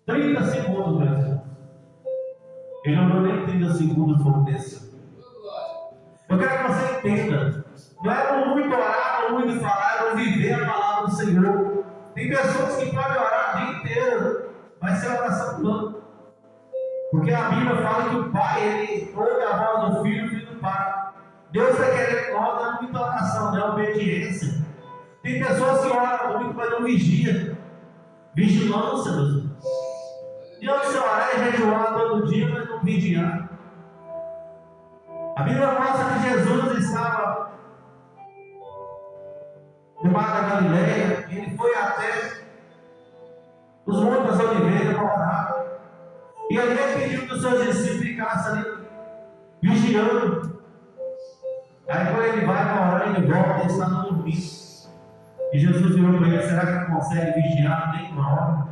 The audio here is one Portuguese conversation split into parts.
30 segundos, meu irmão. Ele não deu nem 30 segundos para descer. Eu quero que você entenda. Não é no muito orar, no muito falar, é no viver a palavra do Senhor. Tem pessoas que podem orar o dia inteiro, vai ser oração plana. Porque a Bíblia fala que o Pai, ele ouve a voz do Filho, o Filho do Pai. Deus está querendo que nós damos muita oração, não é obediência. Tem pessoas que oram muito, mas não vigia. Vigilância, meus irmãos. Diante de orar e jejuar todo dia, mas não vigiar. A Bíblia mostra que Jesus estava no mar da Galileia, ele foi até os Montes das Oliveiras para orar. E ali ele pediu que os seus discípulos ficassem ali, vigiando. Aí quando ele vai para orar, ele volta e está no dormir. E Jesus virou para ele: será que ele consegue vigiar nem uma hora?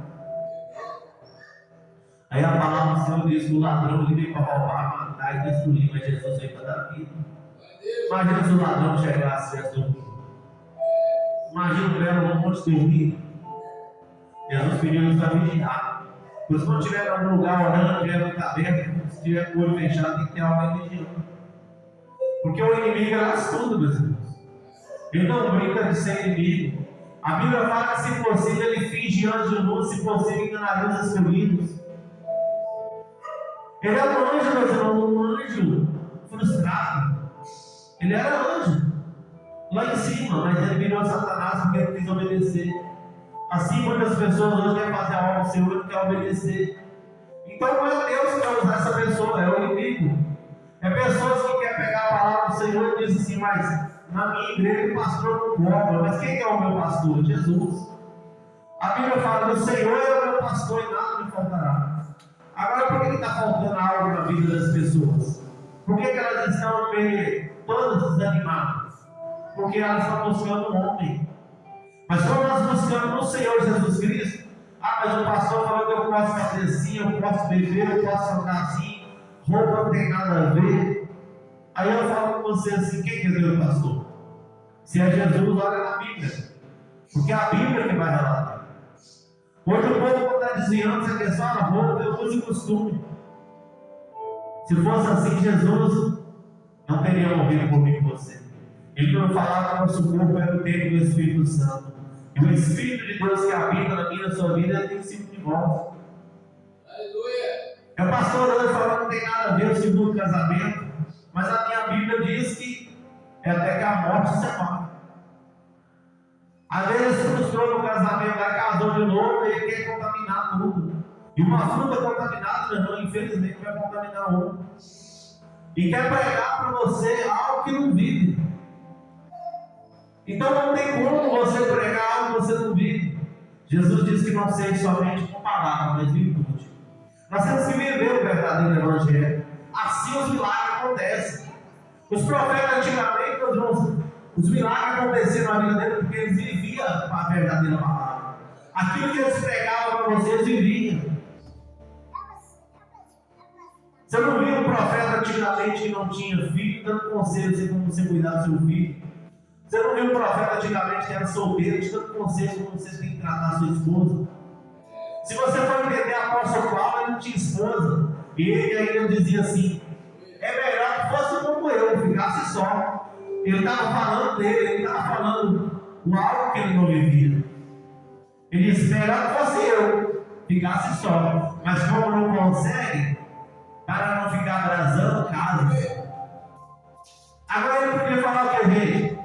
Aí a palavra do Senhor diz que o ladrão ele veio para roubar, matar e destruir, mas Jesus veio para dar vida. Imagina se o ladrão chegasse e estivesse dormindo. Imagina o velho no monte dormir. Jesus pediu eles para vigiar. Pois quando estiver em algum lugar orando, estiver muito aberto, se estiver com o olho fechado, tem que ter alguém vigiando. Porque o inimigo é astuto, meus irmãos. Ele não brinca de ser inimigo. A Bíblia fala que, se possível, ele finge anjo nu, se possível, enganaria os escolhidos. Ele era um anjo, meus irmãos, um anjo frustrado. Ele era anjo lá em cima, mas ele virou Satanás porque ele quis obedecer. Assim, muitas pessoas hoje querem fazer a obra do Senhor e não querem obedecer. Então não é Deus que vai usar essa pessoa, é o inimigo. É pessoas que querem pegar a palavra do Senhor e dizem assim: mas na minha igreja o pastor não cobra. Mas quem é o meu pastor? Jesus. A Bíblia fala: o Senhor é o meu pastor e nada me faltará. Agora, por que está faltando algo na vida das pessoas? Por que elas estão meio todas desanimadas? Porque elas estão buscando um homem. Mas quando nós buscamos no Senhor Jesus Cristo, mas o pastor falou que eu posso fazer assim, eu posso beber, eu posso andar assim, roupa não tem nada a ver. Aí eu falo com você assim: quem que é Deus, pastor? Se é Jesus, olha na Bíblia. Porque é a Bíblia que vai relatar. Hoje o povo está desviando essa questão da roupa, eu uso costume. Se fosse assim, Jesus não teria morrido por mim e você. Ele não falava que o nosso corpo era o templo do Espírito Santo. E o Espírito de Deus que habita na minha e na sua vida, ele tem sido de nós. Aleluia! É o pastor hoje falando que não tem nada a ver o segundo casamento, mas a minha Bíblia diz que é até que a morte se separa. Às vezes se frustrou no casamento, aí casou de novo e ele quer contaminar tudo. E uma fruta contaminada, meu irmão, infelizmente vai contaminar outra. E quer pregar para você algo que não vive. Então não tem como você pregar algo que você não vive. Jesus disse que não seja somente com palavra, mas virtude. Nós temos que viver o verdadeiro evangelho. Assim os milagres acontecem. Os profetas antigamente, meus irmãos, os milagres aconteciam na vida deles porque eles viviam a verdadeira palavra. Aquilo que eles pregavam para vocês, viviam. Você não viu um profeta antigamente que não tinha filho, dando conselho de como você cuidar do seu filho? Você não viu um profeta antigamente que era solteiro, te dando conselho de como você tem que tratar a sua esposa? Se você for entender a apóstolo Paulo, ele não tinha esposa. E ele ainda dizia assim: é melhor que fosse como eu, ficasse só. Ele estava falando dele, ele estava falando algo que ele não vivia. Ele disse: melhor que fosse eu, ficasse só. Mas como não consegue, para não ficar abrasando casa. Agora ele podia falar o que, gente?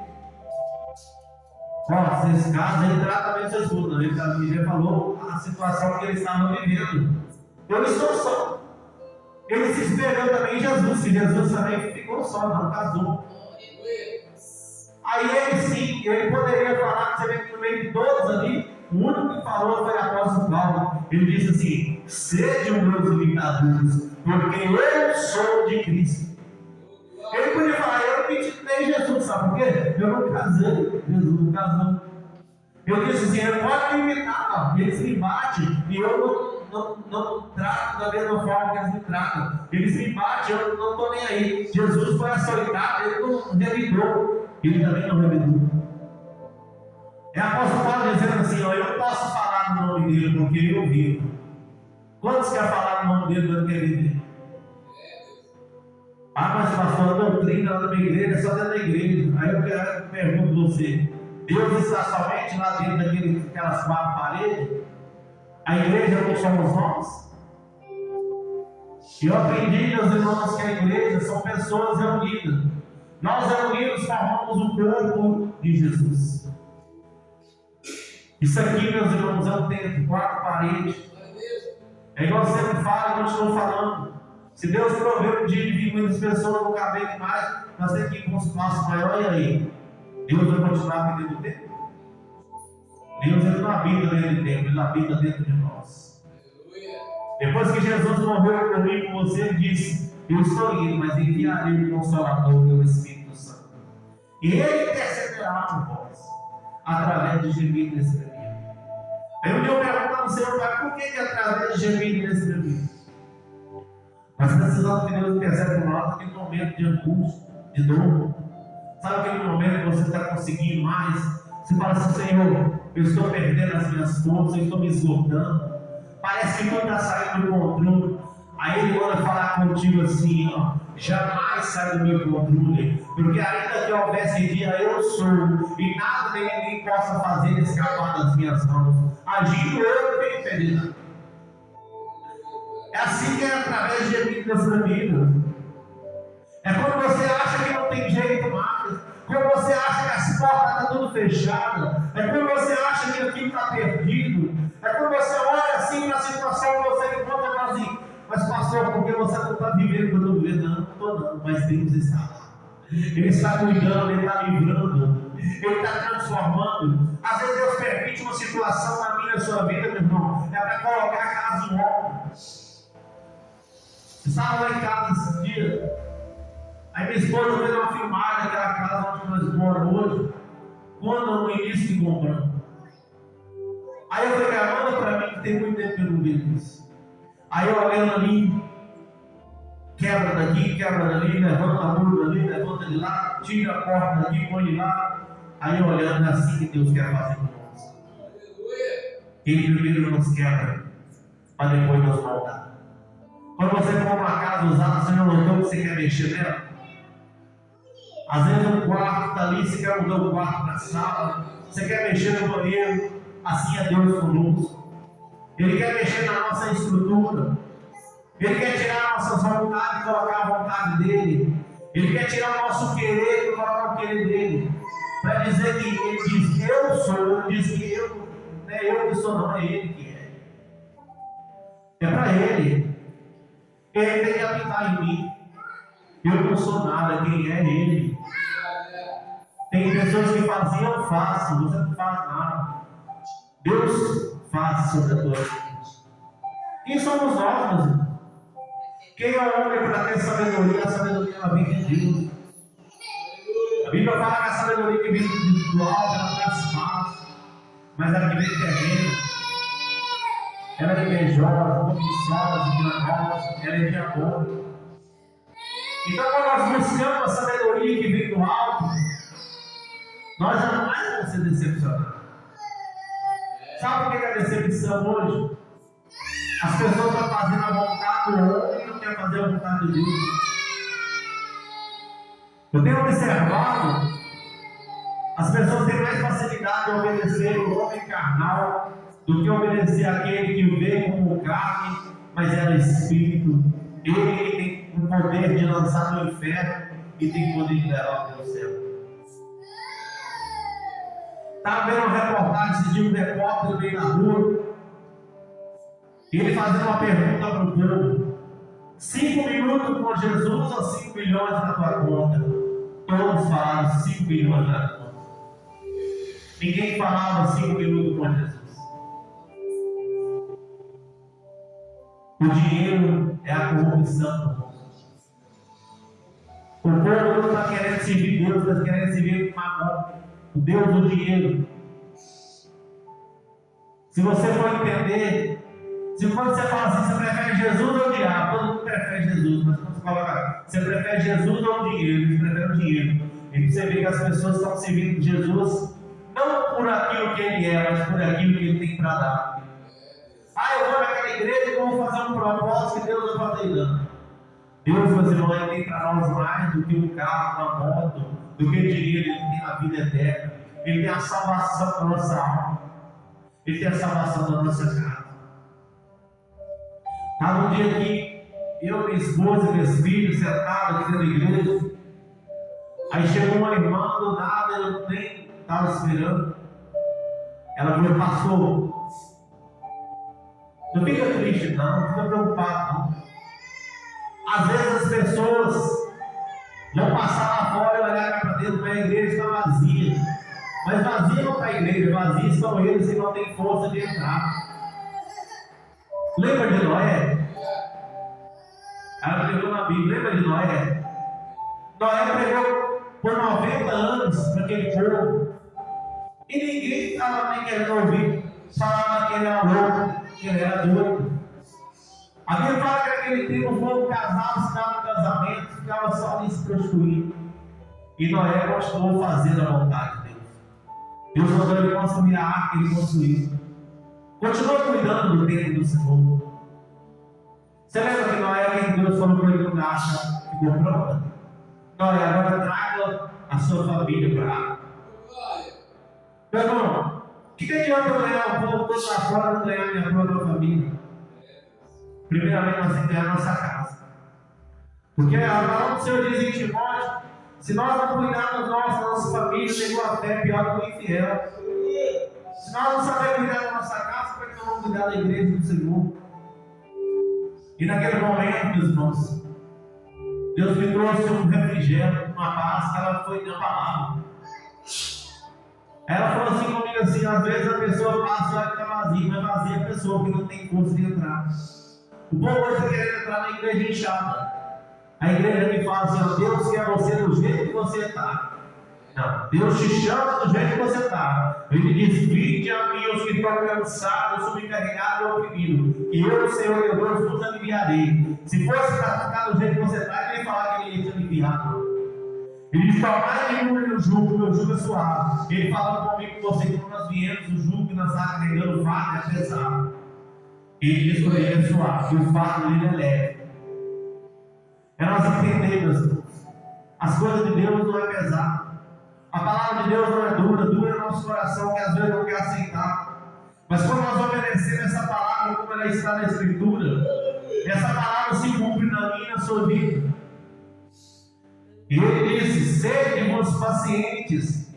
Ó, vocês casam, ele trata bem seus esposa. Ele já falou a situação que ele estava vivendo. Eu estou só. Ele se espelhou também em Jesus, que Jesus também ficou só, não casou. Aí ele sim, ele poderia falar, que você vê que no meio de todos ali, o único que falou foi o apóstolo Paulo. Ele disse assim: sejam meus imitadores, porque eu sou de Cristo. Ele podia falar: eu não pedi nem Jesus, sabe por quê? Eu não casei, Jesus não casou. Eu disse assim: ele pode me imitar, eles me batem e eu não trato da mesma forma que eles me tratam. Eles me batem, eu não estou nem aí. Jesus foi açoitado, ele não revidou, ele também não revidou. É o apóstolo Paulo dizendo assim: ó, eu não posso falar no nome dele porque eu vivo. Quantos querem falar no nome dele quando quer viver? Ah, mas pastor, a doutrina lá da minha igreja é só dentro da igreja. Aí eu pergunto a você: Deus está somente lá dentro daquelas 4 paredes? A igreja não somos nós? E eu aprendi, meus irmãos, que a igreja são pessoas reunidas. Nós reunidos formamos o corpo de Jesus. Isso aqui, meus irmãos, é um templo, 4 paredes. É igual eu sempre falo e continuo falando. Se Deus proveu um dia de vir muitas pessoas, não caber demais, nós temos que ir com um espaço maior. E aí? Deus vai continuar dentro do templo? Deus ele não habita dentro do templo, ele habita dentro de nós. Depois que Jesus morreu por mim e por você, ele disse: eu estou indo, mas enviarei o Consolador, o meu Espírito Santo. E ele intercederá por vós, através de gemido e espremido. Aí um dia eu pergunto ao Senhor: Pai, por que através de gemido e espremido? Nós precisamos que Deus interceda por nós naquele momento de angústia, de dor. Sabe aquele momento que você está conseguindo mais? Você fala assim: Senhor, eu estou perdendo as minhas forças, eu estou me esgotando. Parece que tudo está saindo do controle. Aí Ele manda falar contigo assim: ó, jamais sai do meu controle, porque ainda que houvesse dia, eu sou, e nada nem ninguém possa fazer escapar das minhas mãos. Agindo eu, tenho impedido. É assim que é através de gemido das famílias. É quando você acha que não tem jeito mais, quando você acha que as portas estão tudo fechadas, é quando você acha que aquilo está perdido, é quando você olha assim na situação que você encontra e fala assim: mas pastor, porque você não está vivendo o que eu estou vivendo? Não, não estou não, mas Deus está lá. Ele está cuidando, Ele está livrando, Ele está transformando. Às vezes Deus permite uma situação na minha e na sua vida, meu irmão, é para colocar a casa em ordem. Estava lá em casa esses dias. Aí minha esposa fez uma filmagem daquela casa onde nós moramos hoje, quando no início de compramos. Aí eu falei: manda para mim, que tem muito tempo que eu não vejo isso. Aí eu olhando ali, quebra daqui, quebra dali, levanta a mão dali, levanta de lá, tira a porta daqui, põe lá. Aí eu olhando, é assim que Deus quer fazer com nós. Ele primeiro nos quebra, para depois nos moldar. Quando você compra uma casa usada, você não notou que você quer mexer nela? Às vezes um quarto está ali, você quer mudar o quarto para a sala, você quer mexer no banheiro. Assim é Deus conosco. Ele quer mexer na nossa estrutura. Ele quer tirar a nossa vontade e colocar a vontade dele. Ele quer tirar o nosso querer e colocar o querer dele. Para dizer que ele diz: eu sou. Ele diz que eu, não é eu que sou, não, é ele que é. É para ele. Ele tem que habitar em mim. Eu não sou nada, quem é ele. Tem pessoas que falam assim: eu faço, você não faz nada. Deus faz sobre a tua vida. Quem somos nós, meus irmãos? Quem é o homem para ter sabedoria? A sabedoria ela vem de Deus. A Bíblia fala que a sabedoria que vem do alto ela traz paz, mas ela que vem terrena, ela é invejosa, cobiçosa, enganosa, ela é diabólica. Então, quando nós buscamos a sabedoria que vem do alto, nós jamais vamos ser decepcionados. Sabe por que é a decepção hoje? As pessoas estão fazendo a vontade do homem e não querem fazer a vontade de Deus. Eu tenho observado, as pessoas têm mais facilidade de obedecer o homem carnal do que obedecer aquele que veio como carne, mas era espírito. Ele tem o poder de lançar no inferno e tem o poder de levar para o céu. Estava vendo uma reportagem de um repórter bem na rua, e ele fazendo uma pergunta para o povo: 5 minutos com Jesus ou 5 milhões na tua conta? Todos falaram 5 milhões na conta. Ninguém falava 5 minutos com Jesus. O dinheiro é a corrupção. O povo não está querendo servir Deus, está querendo servir o Deus do dinheiro. Se você for entender, se quando você fala assim, você prefere Jesus ou o diabo? Todo mundo prefere Jesus, mas quando você coloca, você prefere Jesus ou o dinheiro? Eles preferem o dinheiro. E você vê que as pessoas estão servindo Jesus não por aquilo que ele é, mas por aquilo que ele tem para dar. Eu vou naquela igreja que eu vou fazer um propósito que Deus vai fazer dano. Deus, meus irmãos, Ele tem para nós mais do que um carro, uma moto, do que dinheiro. Ele tem a vida eterna. Ele tem a salvação da nossa alma. Ele tem a salvação da nossa casa. Estava um dia que eu, minha esposa e meus filhos sentados aqui na igreja. Aí chegou uma irmã do nada, eu nem estava esperando. Ela falou: pastor, não fica triste não fica preocupado não. Às vezes as pessoas vão passar lá fora e olhar para dentro, mas a igreja está vazia. Mas vazia não está a igreja, vazios estão eles que não têm força de entrar. Lembra de Noé? Ela pregou na Bíblia, lembra de Noé? Noé pregou por 90 anos para aquele povo. E ninguém estava nem querendo ouvir. Falava que ele era louco, que ele era doido. A Bíblia fala que naquele tempo o povo casava, ficava no casamento, ficava só ali se prostituindo. E Noé continuou fazendo a vontade de Deus. Deus mandou ele construir a arca, ele construiu. Continuou cuidando do templo do Senhor. Você lembra que Noé, que Deus falou para ele na arca, ficou pronta? Noé, agora traga a sua família para a arca. Meu irmão, o que adianta eu ganhar o povo todo lá fora e não ganhar minha própria família? Primeiramente, nós temos que ganhar a nossa casa. Porque a palavra do Senhor diz em Timóteo: se nós não cuidarmos da nossa família, tem uma fé pior que o infiel. Se nós não sabermos cuidar da nossa casa, como é que nós vamos cuidar da igreja do Senhor? E naquele momento, meus irmãos, Deus me trouxe um refrigério, uma paz, que ela foi na palavra. Ela falou assim comigo assim: às vezes a pessoa passa e olha que está vazia, mas vazia é a pessoa que não tem força de entrar. O povo hoje está querendo entrar na igreja inchada. A igreja me fala assim: ó, Deus quer você do jeito que você está. Não, Deus te chama do jeito que você está. Ele diz: vinde a mim os que estão cansados, sobrecarregados e oprimidos, e eu, o Senhor meu Deus, vos aliviarei. Se fosse para ficar do jeito que você está, ele ia falar que ele ia te aliviar. Ele diz: tomai em mim o jugo, meu jugo é suave. Ele falando comigo, com você, quando nós viemos, o jugo que nós estávamos carregando, o fardo é pesado. Ele diz que ele é suave, e o fardo dele é leve. É nós entendemos, as coisas de Deus não é pesado. A palavra de Deus não é dura, dura é nosso coração, que às vezes não quer aceitar. Mas quando nós obedecemos essa palavra, como ela está na Escritura, essa palavra se cumpre na minha e na sua vida. E ele disse: sede-vos pacientes,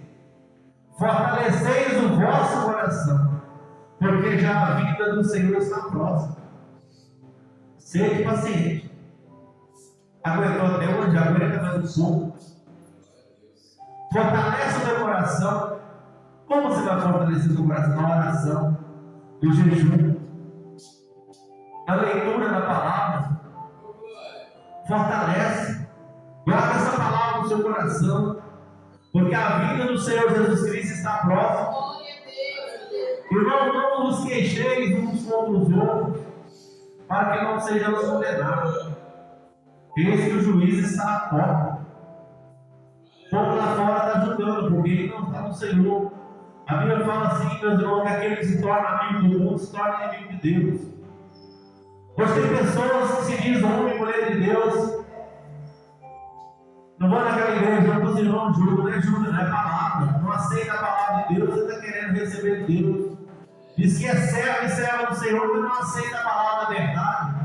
fortaleceis o vosso coração, porque já a vida do Senhor está próxima. Sede paciente. Aguentou até hoje, aguenta mais um pouco. Fortalece o teu coração. Como você vai fortalecer o teu coração? Na oração, no jejum, na leitura da palavra. Fortalece. Guarda essa palavra no seu coração, porque a vida do Senhor Jesus Cristo está próxima. Irmão, não vos queixeis uns contra os outros, para que não sejamos condenados. Eis que o juiz está à porta. O povo lá fora está julgando, porque ele não está no Senhor. A Bíblia fala assim, meus irmãos, que aquele que se torna amigo do mundo se torna inimigo de Deus. Hoje tem pessoas que se dizem homem e mulher de Deus. Não vão naquela igreja, não, os irmãos julgam, não é julga, não é palavra. Não aceita a palavra de Deus, você está querendo receber de Deus. Diz que é servo e serva do Senhor, mas não aceita a palavra da verdade.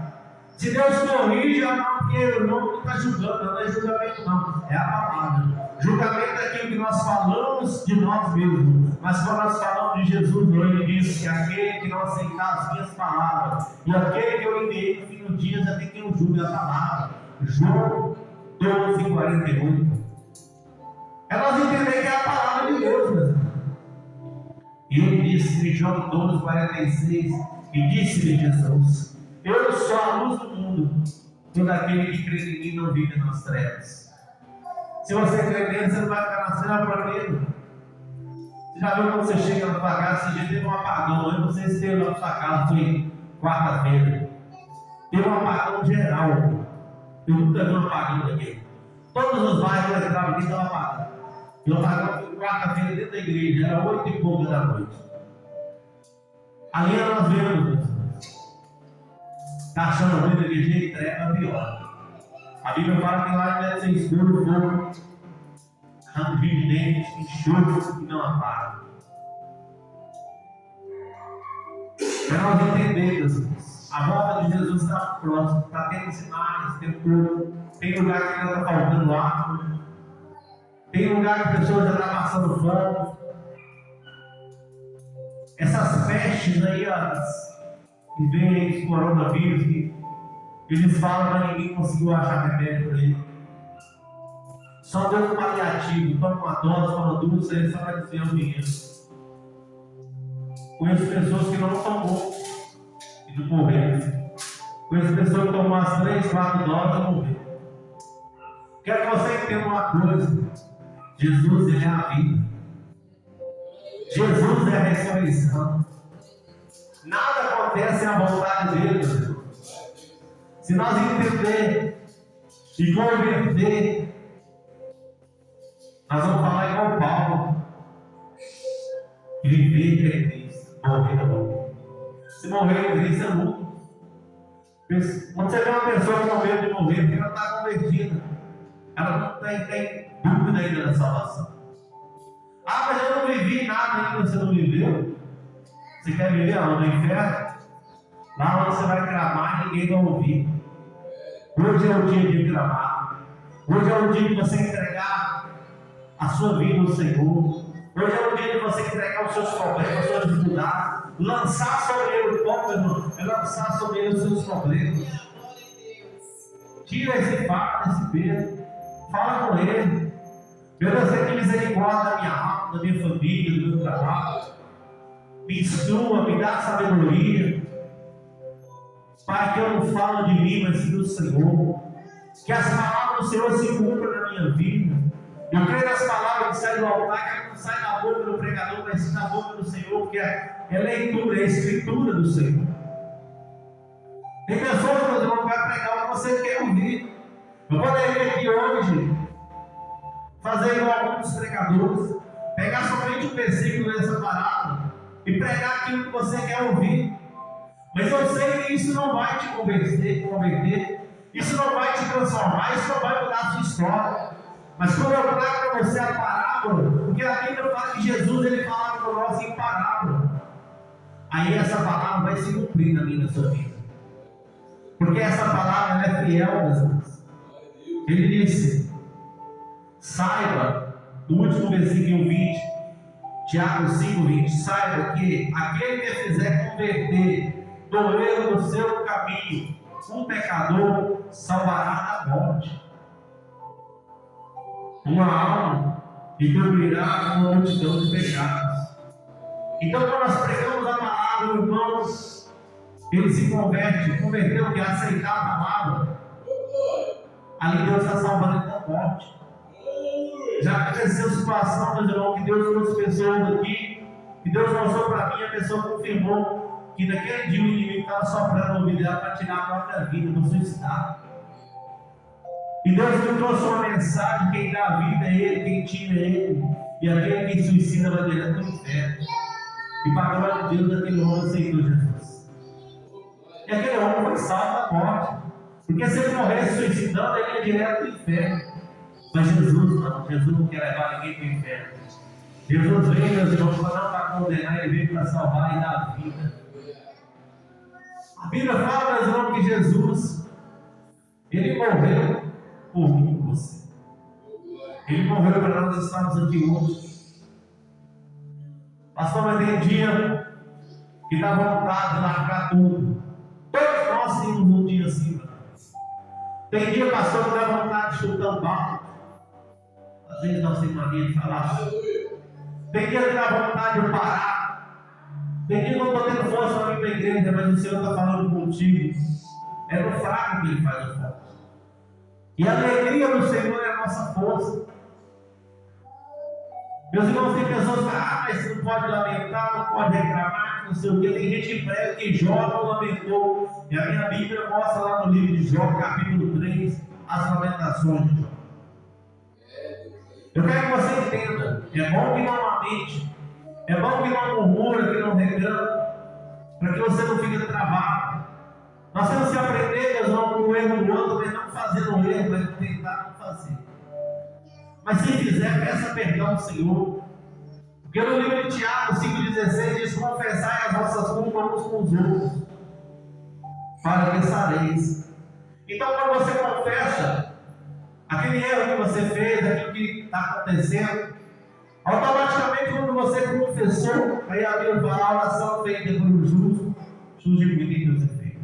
Se Deus corrige, não, porque não está julgando, não é julgamento não, é a palavra. Julgamento é aquilo que nós falamos de nós mesmos, mas quando nós falamos de Jesus, ele diz que aquele que não aceitar as minhas palavras, e aquele que eu enviei no fim dos dias, é quem eu julgue a palavra. João 12:48. É nós entender que é a palavra de Deus, meu irmão. E ele disse em João 12:46, e disse-lhe Jesus: eu sou a luz do mundo, todo aquele que crê em mim não vive nas trevas. Se você crê nele, você não vai ficar nas trevas para medo. Você já viu quando você chega na sua casa, esse dia teve um apagão, eu não sei se teve lá na sua casa, foi quarta-feira. Teve um apagão geral. Eu nunca vi um apagão daqui. Todos os bairros que entravam aqui estavam apagados. E o apagão foi quarta-feira dentro da igreja, era 8 e pouca da noite. Ali nós vemos. Está achando ruim daquele jeito? É pior. A Bíblia fala que lá deve ser escuro, fogo, ranger dentes, enxofre e não apaga. Para nós entendermos, a volta de Jesus está próxima, está tendo sinais o tempo todo. Tem lugar que ainda está faltando água, tem lugar que a pessoa já está passando fome. Essas pestes aí, que vem aí esse coronavírus, que eles falam, mas ninguém conseguiu achar remédio para ele. Só deu um paliativo, toma uma dose, toma duas, aí só vai dizer o dinheiro. Conheço pessoas que não tomou e não morreram. Conheço pessoas que tomou as 3, 4 doses e morreram. Quero que você entenda uma coisa: Jesus, ele é a vida. Jesus é a ressurreição. Nada acontece à vontade dele, meu Deus. Se nós entender e converter, nós vamos falar igual Paulo. Viver em Cristo, morrer não. Se morrer em Cristo é lucro. Quando você vê uma pessoa com medo de morrer, porque ela está convertida, ela não tem dúvida ainda da salvação. Ah, mas eu não vivi nada ainda, você não viveu? Você quer viver aonde? No inferno? Lá onde você vai clamar e ninguém vai ouvir. Hoje é o dia de clamar. Hoje é o dia de você entregar a sua vida ao Senhor. Hoje é o dia de você entregar os seus problemas, as suas dificuldades. Lançar sobre ele o pão, meu irmão, é lançar sobre ele os seus problemas. Tira esse fardo, esse peso. Fala com ele. Meu Deus, tem misericórdia da minha alma, da minha família, do meu trabalho. Me instrua, me dá sabedoria. Pai, que eu não falo de mim, mas sim do Senhor. Que as palavras do Senhor se cumpram na minha vida. Eu creio nas palavras que saem do altar, que não sai da boca do pregador, mas sim da boca do Senhor, que é leitura, é escritura do Senhor. Tem pessoas, meu irmão, que vai pregar o que você quer ouvir. Eu poderia aqui hoje fazer igual alguns pregadores, pegar somente um versículo dessa palavra e pregar aquilo que você quer ouvir. Mas eu sei que isso não vai te converter, isso não vai te transformar, isso não vai mudar a sua história. Mas quando eu trago para você a parábola, porque a Bíblia fala que Jesus ele falava para nós em parábola, aí essa palavra vai se cumprir na minha e na sua vida. Porque essa palavra ela é fiel, meus irmãos. Ele disse: saiba, no último versículo 20, Tiago 5:20, saiba que aquele que fizer converter do erro do seu caminho, um pecador salvará da morte. Uma alma e cobrirá uma multidão de pecados. Então, quando nós pregamos a palavra, irmãos, ele se converteu, que é aceitar a palavra. Ali Deus está salvando ele da morte. Já aconteceu situação, meus irmãos, que Deus trouxe pessoas aqui, que Deus mostrou para mim, a pessoa confirmou que naquele dia o inimigo estava soprando no ouvido dela para tirar a própria vida, para suicidar. E Deus me trouxe uma mensagem: quem dá a vida é Ele, quem tira é Ele, e aquele que suicida vai direto para o inferno. E para a glória de Deus, aquele homem aceitou Jesus. E aquele homem foi salvo da morte, porque se ele morresse suicidando, ele ia direto para o inferno. Mas Jesus não quer levar ninguém para o inferno. Jesus veio, meus irmãos, não para condenar, ele veio para salvar e dar a vida. A Bíblia fala, meus irmãos, que Jesus, ele morreu por mim e por você. Ele morreu para nós estarmos aqui hoje. Pastor, mas tem dia que dá vontade de largar tudo. Todos nós temos um dia assim. Tem dia, pastor, que dá vontade de chutar o barco. Às vezes nós temos mania de falar. Tem dia que dá vontade de parar. Tem dia que eu não estou tendo força para ir para a igreja, mas o Senhor está falando contigo. É no fraco que Ele faz o forte. E a alegria do Senhor é a nossa força. Meus irmãos, tem pessoas que falam: mas você não pode lamentar, não pode reclamar, não sei o quê. Tem gente que prega que Jó não lamentou. E a minha Bíblia mostra lá no livro de Jó, capítulo 3, as lamentações de Jó. Eu quero que você entenda: é bom que não lamente, é bom que não murmura, que não reclama, para que você não fique travado. Nós temos que aprender erro do outro, mas não fazendo o erro, mas tentar não fazer. Mas se fizer, peça perdão ao Senhor. Porque no livro de Tiago 5,16 diz: confessai as vossas culpas uns com os outros, para que sareis. Então, quando você confessa aquele erro que você fez, aquilo que está acontecendo, automaticamente, quando você confessou, aí a Bíblia fala: a oração feita pelo justo, justifica Deus é feito.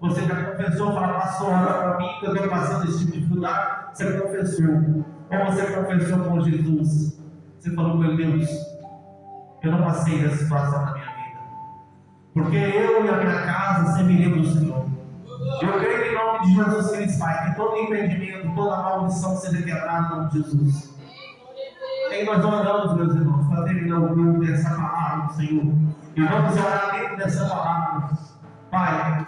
Você já confessou, fala: pastor, ora para mim, que eu estou passando esse tipo de dificuldade. Você confessou. Ou você confessou com Jesus. Você falou: meu Deus, eu não passei dessa situação na minha vida, porque eu e a minha casa serviremos do Senhor. Eu creio em nome de Jesus Cristo, Pai, que todo impedimento, toda maldição seja quebrada em nome de Jesus. Aí nós oramos, meus irmãos, para terminar o culto dessa palavra do Senhor. E vamos orar dentro dessa palavra. Pai,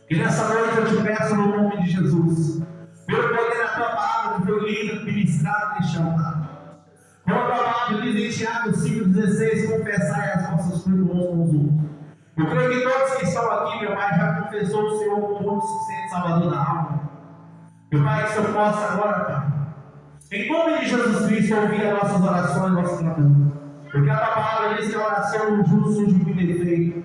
que nessa noite eu te peço no nome de Jesus, pelo poder da tua palavra que foi lida, ministrada neste altar. Como a palavra diz em Tiago 5,16: confessai as vossas culpas uns com os outros. Eu creio que todos que estão aqui, meu Pai, já confessou o Senhor como único suficiente Salvador da alma. Meu Pai, que o Senhor possa agora, Pai, em nome de Jesus Cristo, ouvir as nossas orações, nosso clamor. Porque a tua palavra diz que a oração do justo surge com defeito.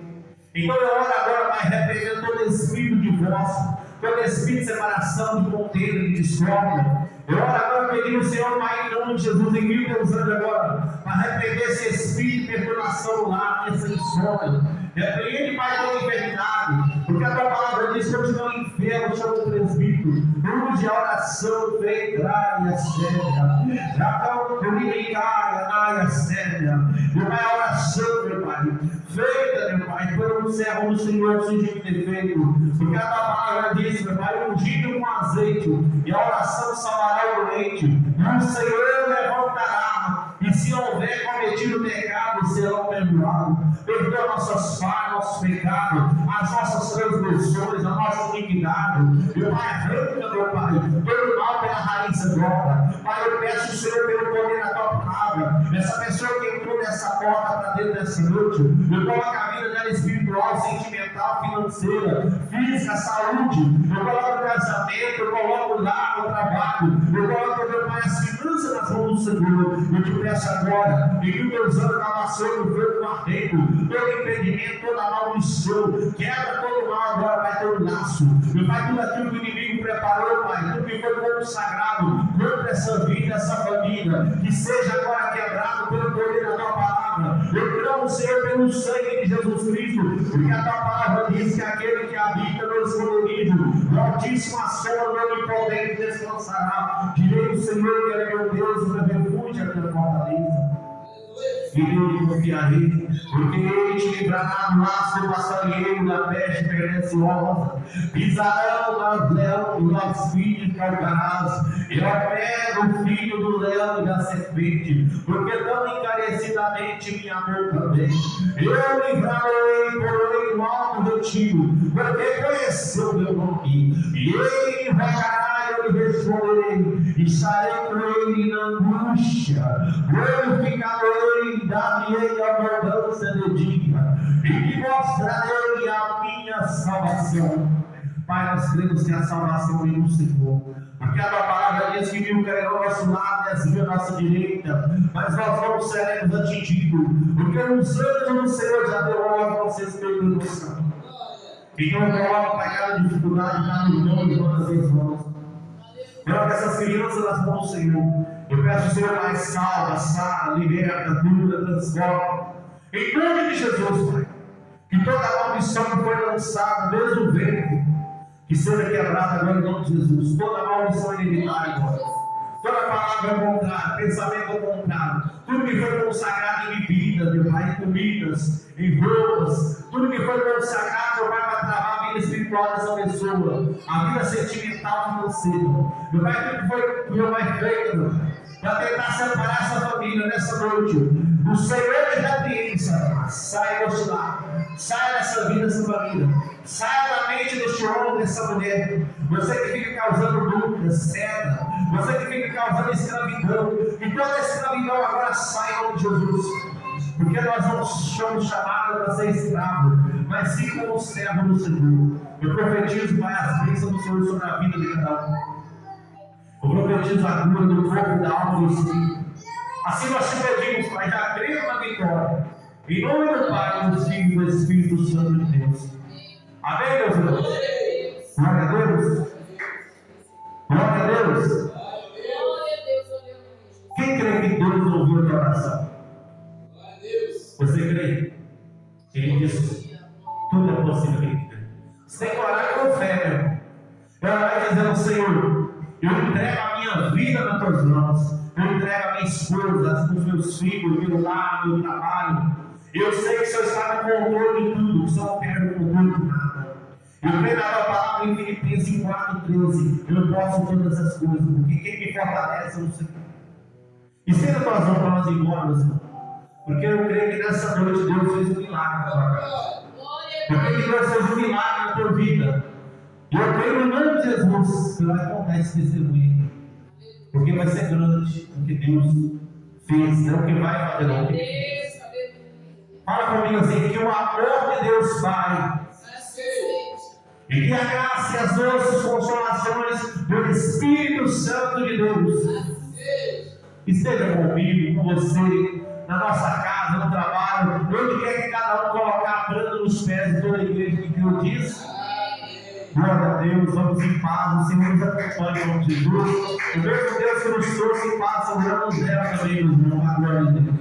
Então eu oro agora, Pai, repreendendo todo espírito de divórcio, todo espírito de separação, de contenda, de discórdia. Eu oro agora pedindo ao Senhor, Pai, em nome de Jesus, envie teus anjos agora, para repreender esse espírito de perturbação lá, essa insônia. Repreende, Pai, toda enfermidade, porque a tua palavra diz que eu te dou enfermo, chama o presbítero, luz de oração, vem, graia, séria, Jacão, comunicai, anaia, séria. Meu Pai, a oração, meu Pai, feita, meu Pai, por um servo do Senhor, sem defeito, porque a tua palavra diz, meu Pai, ungido com azeite, e a oração salvará o doente, o Senhor levantará, e se houver cometido pecado, serão perdoados. Perdoa nossas falhas, nossos pecados, as nossas transgressões, a nossa iniquidade. Meu Pai, arranca, meu Pai, todo mal pela raiz agora. Pai, eu peço ao Senhor pelo poder da tua palavra. Essa pessoa que entrou nessa porta para dentro dessa noite, eu coloco a vida dela espiritual, sentimental, financeira, física, saúde. Eu coloco o casamento, eu coloco o lar, o trabalho. Eu coloco, meu Pai, as finanças nas mãos do Senhor. Eu te peço agora, e que o teu sangue está passando o fogo ardendo, todo impedimento, toda maldição, quebra todo mal agora, vai ter um laço. Meu Pai, tudo aquilo que o inimigo preparou, Pai, tudo que foi consagrado contra essa vida, essa família, que seja agora quebrado pelo poder da tua palavra. Eu clamo, Senhor, pelo sangue de Jesus Cristo, porque a tua palavra diz que aquele que habita no esconderijo do Altíssimo, a sombra do Onipotente descansará. Direi o Senhor que Ele é meu Deus, o meu refúgio, a minha fortaleza. E eu confiarei, porque Ele te livrará do laço do passarinheiro, da peste perniciosa. Pisarão nas leão e nas filhos calcarás. Eu pego o filho do leão e da serpente, porque tão encarecidamente me amou também. Eu livrarei, porém, no alto retiro, porque conheceu meu nome. E Ele invocará, eu lhe responderei, e estarei com Ele na angústia. Glorificarei, dar-lhe a abundância de dia, e lhe mostrarei a minha salvação. Pai, nós cremos que a salvação vem do Senhor, porque a tua palavra diz que 1000 cairão ao nosso lado e 10.000 à nossa direita, mas nós não seremos atingidos, porque os anjos do Senhor já deu ordem ao seu Espírito do Santo. Então eu coloco, Pai, cada dificuldade, cada milhão de todas as mãos. Coloca essas crianças nas mãos do Senhor. Eu peço ao Senhor, Pai, salva, sara, liberta, cura, transforma. Em nome de Jesus, Pai, que toda a maldição que foi lançada desde o ventre, que seja quebrada agora em nome de Jesus. Toda a maldição hereditária agora. Toda palavra contrária, pensamento contrário, tudo que foi consagrado em bebidas, meu Pai, em comidas, em roupas, tudo que foi consagrado, meu Pai, para travar a vida espiritual dessa pessoa, a vida sentimental e financeira. Meu Pai, tudo que foi, meu Pai, feito, meu Pai, para tentar separar essa família nessa noite. O Senhor te repreende, Satanás. Saia deste lar, saia dessa vida, dessa família, saia da mente deste homem, dessa mulher. Você que fica causando dúvidas, cega, você que fica causando escravidão, e toda escravidão agora sai em nome de Jesus. Porque nós não somos chamados para ser escravos, mas sim como servo do Senhor. Eu profetizo, Pai, as bênçãos do Senhor sobre a vida de cada um. Eu profetizo a cura do corpo, da alma e do espírito. Assim nós te pedimos, Pai, já crendo na vitória. Em nome do Pai, do Filho e do Espírito Santo de Deus. Amém, meus irmãos? Glória a Deus. Glória a Deus. Quem crê que Deus ouviu a tua oração? Você crê? Ele disse: tudo é possível em Deus. Você tem que orar com fé, meu irmão. Eu orar dizendo: Senhor, eu entrego a minha vida nas tuas mãos. Eu entrego a minha esposa, os meus filhos, meu lar, meu trabalho. Eu sei que o Senhor está no controle de tudo, que o Senhor não perde o controle de nada. Eu creio na tua palavra em Filipenses 4,13. Eu posso todas essas coisas, porque quem me fortalece é o Senhor. E sendo a tua mão para nós ir embora, meus irmãos. Porque eu creio que nessa noite Deus fez um milagre na tua casa. Eu creio que Deus fez um milagre na tua vida. E eu creio no nome de Jesus que vai contar esse testemunho. Porque vai ser grande o que Deus fez, não o que vai fazer, não o que fez. Fala comigo assim: que o amor de Deus Pai e que a graça e as doces consolações do Espírito Santo de Deus esteja comigo, com você, na nossa casa, no trabalho, onde quer que cada um colocar a planta nos pés de toda a igreja que Deus diz. Glória a Deus, vamos em paz, o Senhor nos acompanha em nome de Jesus. O mesmo Deus que nos trouxe em paz, oramos dela também, nos irmãos. Glória a Deus.